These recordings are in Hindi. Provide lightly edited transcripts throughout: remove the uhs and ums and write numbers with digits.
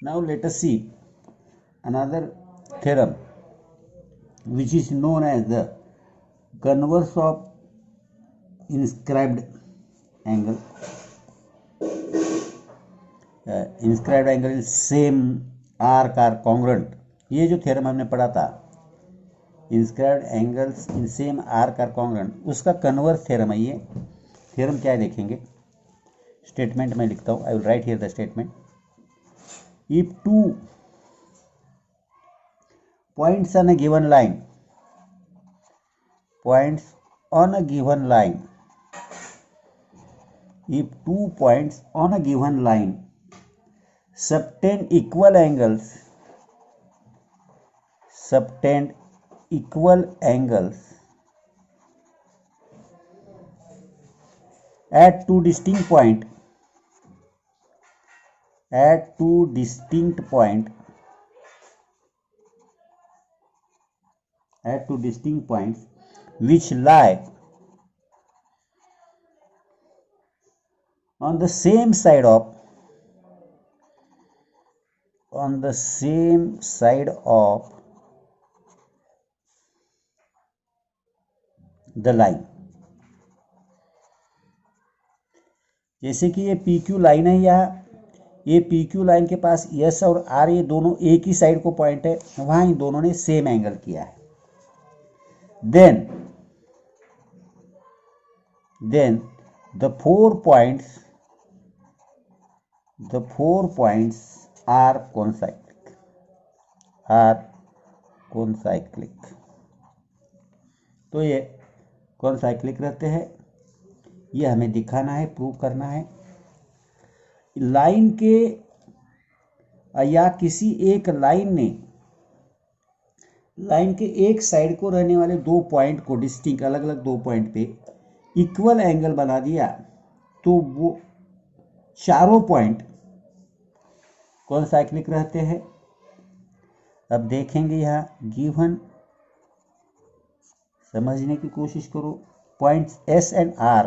Now let us see another theorem which is known as the converse of inscribed angle. Inscribed angle is same arc are congruent. ये जो थ्योरम हमने पढ़ा था, inscribed angles in same arc are congruent, उसका कन्वर्स थ्योरम है ये। थ्योरम क्या है देखेंगे। स्टेटमेंट में लिखता हूँ, I will write here the statement. If two points on a given line, points on a given line, if 2 points on a given line subtend equal angles, subtend equal angles at two distinct point, at two distinct point, at two distinct points which lie on the same side of, on the same side of the line। जैसे कि ये पी क्यू लाइन है, या ये पी क्यू लाइन के पास एस और आर ये दोनों एक ही साइड को पॉइंट है, वहां इन दोनों ने सेम एंगल किया है। then the 4 points are concyclic, तो ये कॉन्साइक्लिक रहते हैं। ये हमें दिखाना है, प्रूव करना है। लाइन के या किसी एक लाइन ने लाइन के एक साइड को रहने वाले दो पॉइंट को डिस्टिंक्ट, अलग अलग दो पॉइंट पे इक्वल एंगल बना दिया, तो वो चारों पॉइंट कॉन्साइक्लिक रहते हैं। अब देखेंगे यहां गिवन, समझने की कोशिश करो। Points S and R,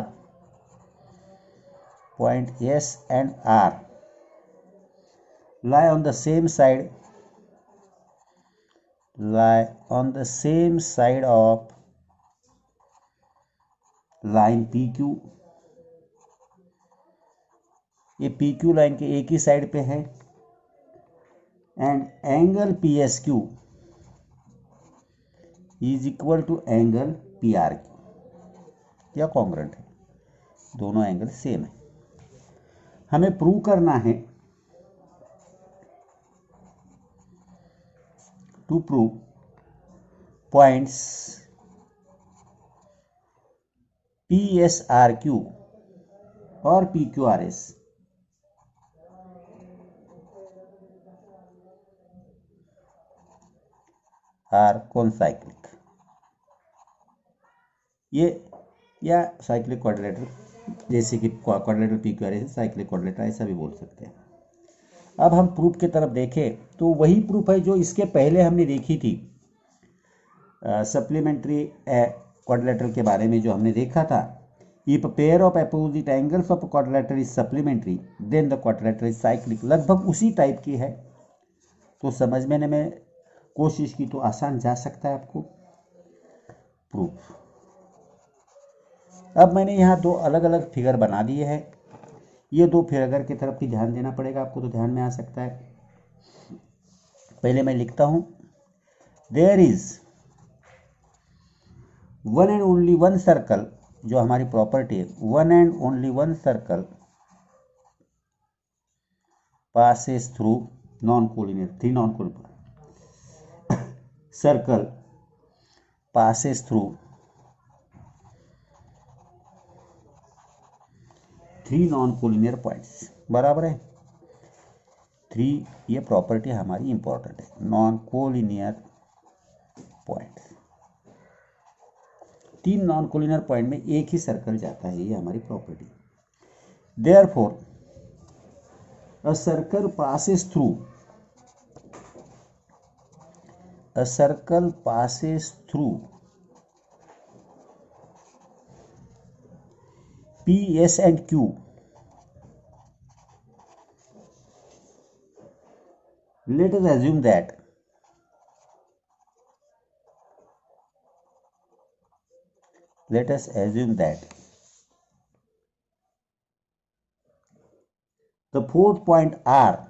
point S and R lie on the same side, lie on the same side of line PQ। ये PQ लाइन के एक ही साइड पे है। And angle PSQ is equal to angle PRQ। क्या कॉन्ग्रुएंट है, दोनों एंगल सेम है। हमें प्रूव करना है, to prove points PSRQ और PQRS are concyclic। ये या साइक्लिक क्वाड्रिलेटरल, जैसे कि क्वाड्रिलेटरल PQRS साइक्लिक क्वाड्रिलेटरल ऐसा भी बोल सकते हैं। अब हम प्रूफ की तरफ देखें तो वही प्रूफ है जो इसके पहले हमने देखी थी, सप्लीमेंट्री क्वाड्रिलेटरल के बारे में जो हमने देखा था। If pair of opposite angles of quadrilateral is supplementary then the quadrilateral is cyclic. लगभग उसी टाइप की है, तो समझने में कोशिश की तो आसान जा सकता है आपको प्रूफ। अब मैंने यहाँ दो अलग अलग फिगर बना दिए हैं। ये दो फिगर की तरफ भी ध्यान देना पड़ेगा आपको, तो ध्यान में आ सकता है। पहले मैं लिखता हूं, there is one and only one circle, जो हमारी प्रॉपर्टी है, one and only one circle passes through non-collinear, three non-collinear circle passes through three non collinear points. बराबर है, थ्री, ये प्रॉपर्टी हमारी इंपॉर्टेंट है, नॉन कोलिनियर पॉइंट्स। तीन नॉन कोलिनियर पॉइंट में एक ही सर्कल जाता है, ये हमारी property. Therefore a circle passes through, a circle passes through P, S and Q let us assume that the fourth point R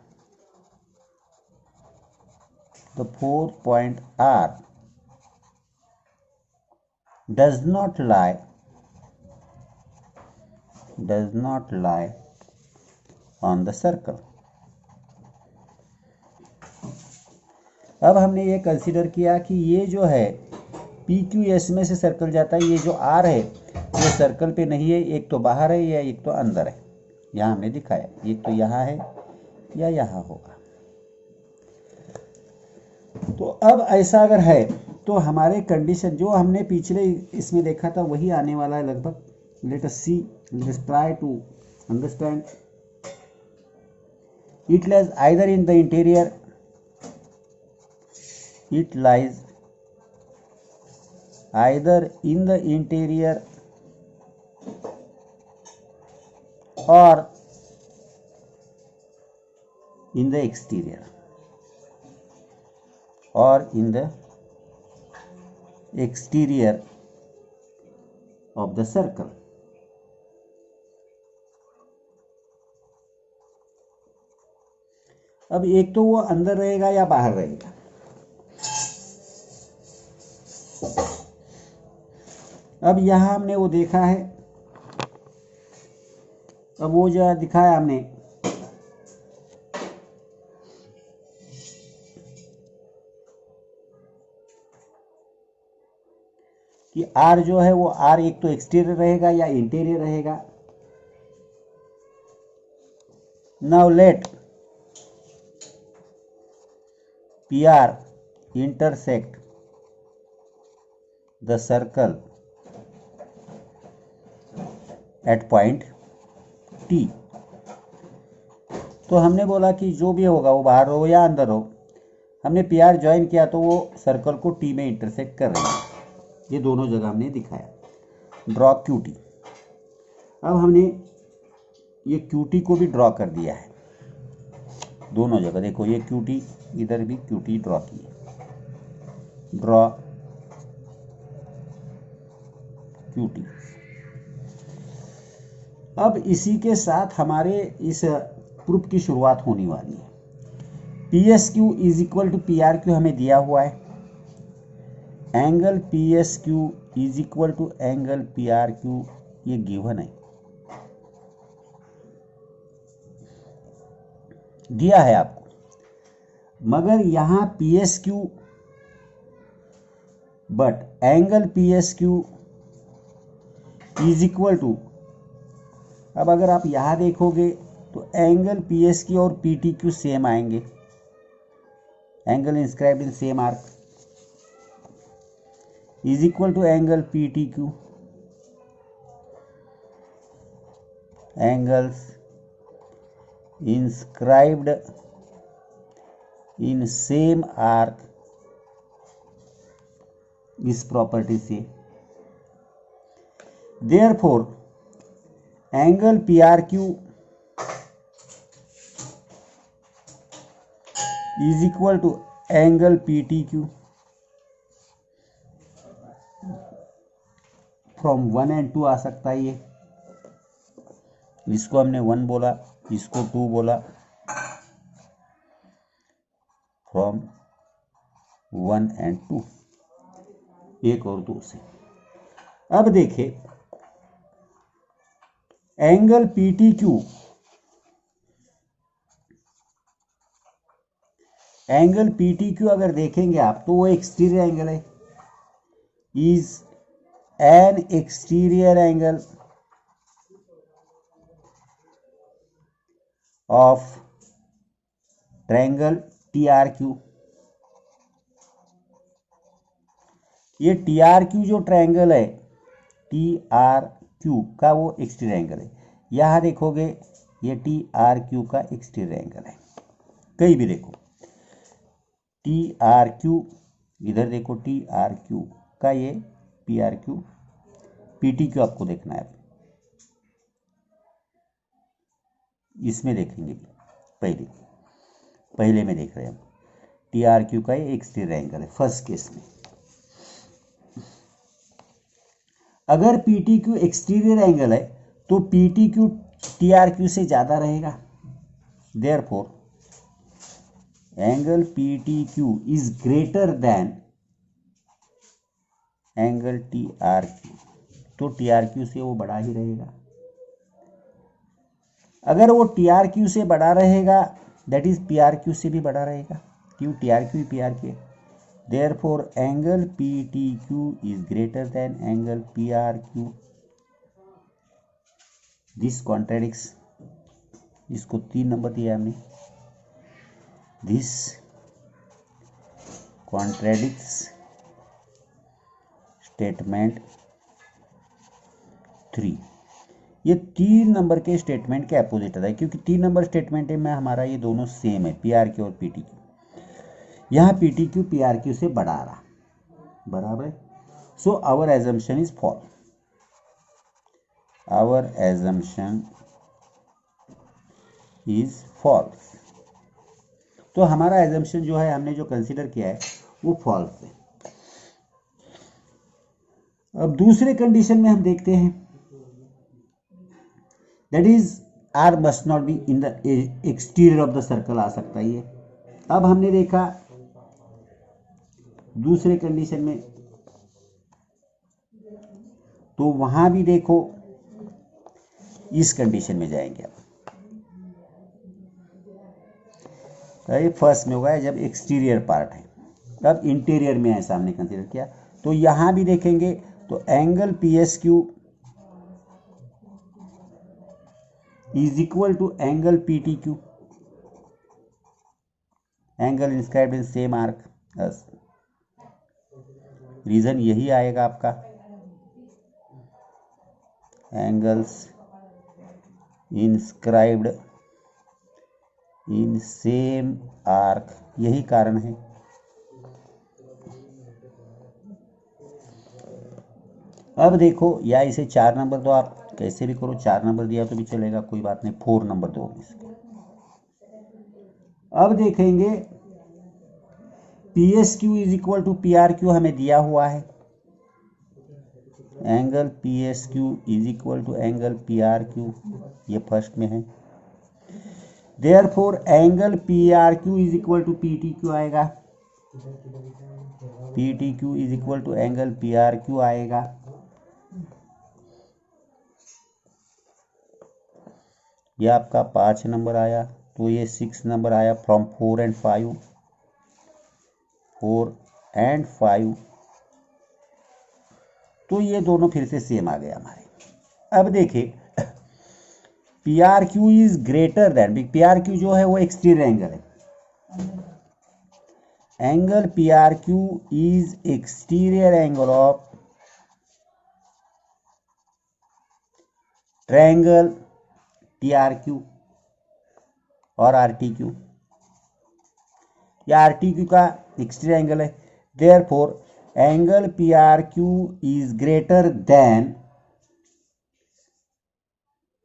does not lie on the circle. अब हमने ये कंसीडर किया कि ये जो है पी क्यू एस में से सर्कल जाता है, ये जो आर है वो सर्कल पे नहीं है, एक तो बाहर है या एक तो अंदर है। यहाँ हमने दिखाया एक तो यहाँ है या यहाँ होगा। तो अब ऐसा अगर है तो हमारे कंडीशन जो हमने पिछले इसमें देखा था वही आने वाला है लगभग। Let us see, let us try to understand. It lies either in the interior, it lies either in the interior or in the exterior of the circle. अब एक तो वो अंदर रहेगा या बाहर रहेगा। अब यहाँ हमने वो देखा है, अब वो जो दिखाया हमने कि आर जो है वो आर एक तो एक्सटीरियर रहेगा या इंटीरियर रहेगा। Now let P R intersect the circle eight point T. तो हमने बोला कि जो भी होगा वो बाहर हो या अंदर हो, हमने पी आर ज्वाइन किया तो वो सर्कल को टी में इंटरसेक्ट कर रही है। ये दोनों जगह हमने दिखाया। Draw Q T. अब हमने ये क्यू टी को भी ड्रॉ कर दिया है दोनों जगह। देखो ये क्यू टी, इधर भी क्यू टी ड्रॉ की है। Draw Q T. अब इसी के साथ हमारे इस प्रूफ की शुरुआत होने वाली है। P S Q is equal to P R Q हमें दिया हुआ है। Angle P S Q is equal to angle P R Q, ये गिवन है, दिया है आपको। मगर यहां P S Q but angle P S Q is equal to, अब अगर आप यहां देखोगे तो एंगल पी एस क्यू और पी टी क्यू सेम आएंगे। Angle inscribed in same arc is equal to angle P T Q, angles inscribed in same arc इस प्रॉपर्टी से। therefore angle P R Q is equal to angle P T Q from 1 and 2 आ सकता है। ये इसको हमने 1 बोला, इसको 2 बोला, फ्रॉम 1 and 2, 1 और 2 से। अब देखें angle P T Q, angle P T Q अगर देखेंगे आप तो वो एक्सटीरियर एंगल है, is an exterior angle of triangle T R Q. ये टी आर क्यू जो ट्रायंगल है टी आर क्यू का वो एक्सटीरियर एंगल है। यहां देखोगे ये टी आर क्यू का एक्सटीरियर एंगल है, कहीं भी देखो टी आर क्यू, इधर देखो टी आर क्यू का ये P R Q, P T Q आपको देखना है, इसमें देखेंगे पहले में देख रहे हैं हम। TRQ का ये एक्सटीरियर एंगल है फर्स्ट केस में। अगर PTQ एक्सटीरियर एंगल है तो PTQ TRQ से ज़्यादा रहेगा, therefore angle PTQ is greater than angle TRQ, तो TRQ से वो बड़ा ही रहेगा। अगर वो TRQ से बड़ा रहेगा दैट इज PRQ से भी बड़ा रहेगा, क्यों TRQ ही PRQ है। Therefore angle PTQ is greater than angle PRQ। This contradicts, इसको 3 नंबर दिया हमने, दिस कॉन्ट्रैडिक्ट्स स्टेटमेंट 3। ये 3 नंबर के स्टेटमेंट के अपोजिट आता है, क्योंकि 3 नंबर स्टेटमेंट में हमारा ये दोनों सेम है, PRQ और PTQ। यहाँ PTQ PRQ से बड़ा आ रहा, बराबर है। So our assumption is false, our assumption is false. तो हमारा एजम्पशन जो है, हमने जो कंसीडर किया है वो फॉल्स है। अब दूसरे कंडीशन में हम देखते हैं, that is R must not be in the exterior of the circle आ सकता है ये। अब हमने देखा दूसरे कंडीशन में, तो वहां भी देखो इस कंडीशन में जाएंगे अब। ये फर्स्ट में होगा जब एक्सटीरियर पार्ट है, तब इंटीरियर में ऐसा हमने कंसीडर किया। तो यहां भी देखेंगे तो angle PSQ is equal to angle PTQ, angle inscribed in same arc. Reason यही आएगा आपका, angles inscribed in same arc, यही कारण है। अब देखो, या इसे 4 नंबर दो, आप कैसे भी करो, 4 नंबर दिया तो भी चलेगा, कोई बात नहीं, 4 नंबर दो इसको। अब देखेंगे PSQ is equal to PRQ हमें दिया हुआ है, angle PSQ is equal to angle PRQ, ये फर्स्ट में है। Therefore angle PRQ is equal to PTQ आएगा, PTQ is equal to angle PRQ आएगा। ये आपका 5 नंबर आया, तो ये 6 नंबर आया फ्रॉम 4 एंड 5, 4 एंड 5। तो ये दोनों फिर से सेम आ गए हमारे। अब देखिए PRQ is greater then, PRQ जो है वो एक्सटीरियर एंगल है, angle PRQ is exterior angle of triangle TRQ और RTQ, या RTQ का एक्सटीरियर एंगल है। Therefore angle PRQ is greater than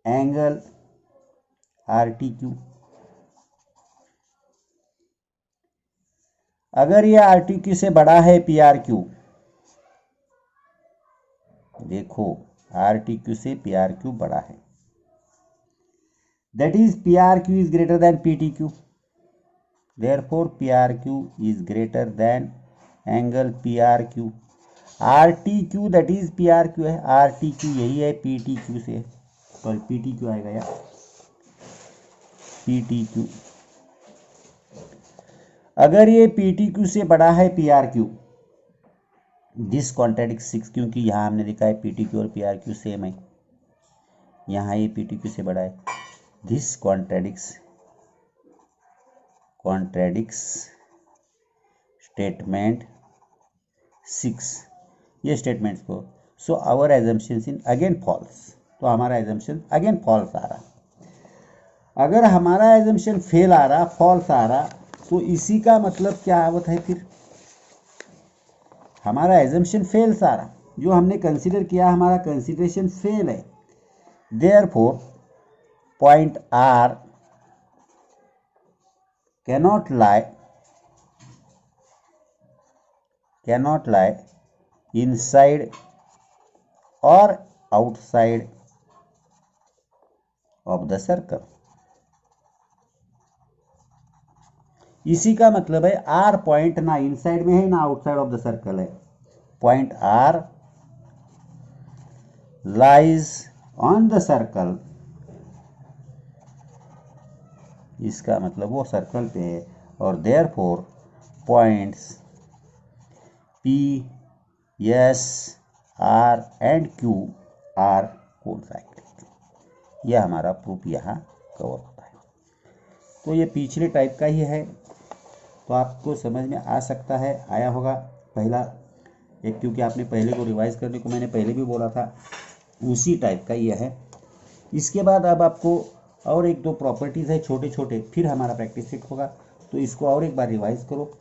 angle RTQ। अगर ये RTQ से बड़ा है PRQ, देखो RTQ से PRQ बड़ा है, that is PRQ is greater than PTQ, therefore PRQ is greater than angle PRQ। RTQ that is PRQ है, RTQ यही है PTQ से, तो PTQ आएगा यार, PTQ। अगर ये PTQ से बड़ा है PRQ, दिस कॉन्ट्रैडिक्ट्स 6, क्योंकि यहाँ हमने देखा है PTQ और PRQ सेम है, यहाँ ये PTQ से बड़ा है। दिस कॉन्ट्रैडिक्ट्स स्टेटमेंट 6, ये स्टेटमेंट्स को। So our assumption in again false, तो हमारा एजम्पशन अगेन फॉल्स आ रहा। अगर हमारा एजम्पशन फेल आ रहा, फॉल्स आ रहा, तो इसी का मतलब क्या आवत है, फिर हमारा एजम्पशन फेल आ रहा, जो हमने कंसीडर किया हमारा कंसीडरेशन फेल है। Therefore point R cannot lie cannot लाई इनसाइड और आउटसाइड ऑफ द सर्कल। इसी का मतलब है आर पॉइंट ना इनसाइड में है ना आउटसाइड ऑफ द सर्कल है। Point R lies on the circle, इसका मतलब वो सर्कल पे है, और therefore points P S R and Q are concyclic. यह हमारा प्रूफ यहाँ कवर होता है। तो ये पिछले टाइप का ही है, तो आपको समझ में आ सकता है, आया होगा पहला एक, क्योंकि आपने पहले को रिवाइज करने को मैंने पहले भी बोला था, उसी टाइप का यह है। इसके बाद अब आपको और एक दो प्रॉपर्टीज़ है छोटे छोटे, फिर हमारा प्रैक्टिस सेट होगा, तो इसको और एक बार रिवाइज करो।